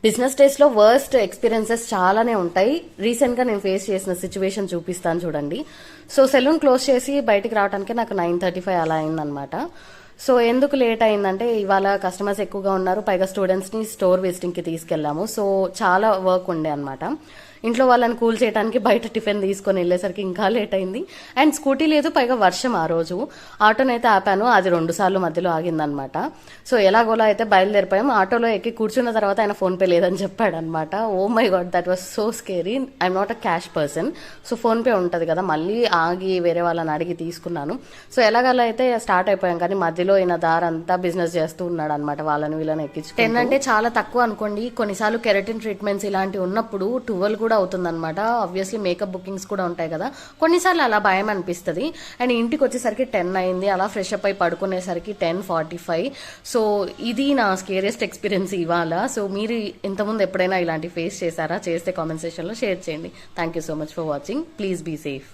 Business days లో worst experiences చాలానే ఉంటాయి. రీసెంట్ గా నేను ఫేస్ చేసిన సిచ్యువేషన్ చూపిస్తాను చూడండి. సో సెలూన్ క్లోజ్ చేసి బయటికి రావడానికి నాకు 9:35 అలా అయిందనమాట. సో ఎందుకు లేట్ అయిందంటే ఇవాళ కస్టమర్స్ ఎక్కువగా ఉన్నారు, పైగా స్టూడెంట్స్ ని స్టోర్ విజిటింగ్ కి తీసుకెళ్లాము. సో చాలా వర్క్ ఉండే అనమాట. ఇంట్లో వాళ్ళని కూల్ చేయడానికి బయట టిఫిన్ తీసుకొని వెళ్ళేసరికి ఇంకా లేట్ అయింది. అండ్ స్కూటీ లేదు, పైగా వర్షం ఆ రోజు. ఆటోనైతే ఆపాను, అది 2 సార్లు మధ్యలో ఆగిందనమాట. సో ఎలాగోలా అయితే బయలుదేరిపోయాం. ఆటోలో ఎక్కి కూర్చున్న తర్వాత ఆయన ఫోన్ పే లేదని చెప్పాడు అనమాట. Oh my God, that was so scary. I'm not a cash person, so PhonePe ఉంటుంది కదా, మళ్ళీ ఆగి వేరే వాళ్ళని అడిగి తీసుకున్నాను. సో ఎలాగలా అయితే స్టార్ట్ అయిపోయాం, కానీ మధ్యలో ఈయన దారంతా బిజినెస్ చేస్తూ ఉన్నాడు అనమాట, వాళ్ళని వీళ్ళని ఎక్కించు. 10 అంటే చాలా తక్కువ అనుకోండి. కొన్నిసార్లు కెరటిన్ ట్రీట్మెంట్స్ ఇలాంటివి ఉన్నప్పుడు 12 కూడా అవుతుందన్నమాట. ఆబ్వియస్లీ మేకప్ బుకింగ్స్ కూడా ఉంటాయి కదా, కొన్నిసార్లు అలా భయం అనిపిస్తుంది. అండ్ ఇంటికి వచ్చేసరికి 10 అయింది. అలా ఫ్రెష్ అప్ అయి పడుకునేసరికి 10:45. సో ఇది నా స్కేరియస్ట్ ఎక్స్పీరియన్స్ ఇవాళ. సో మీరు ఇంతకుముందు ఎప్పుడైనా ఇలాంటి ఫేస్ చేశారా? చేస్తే కామెంట్ సెక్షన్ లో షేర్ చేయండి. Thank you so much for watching. Please be safe.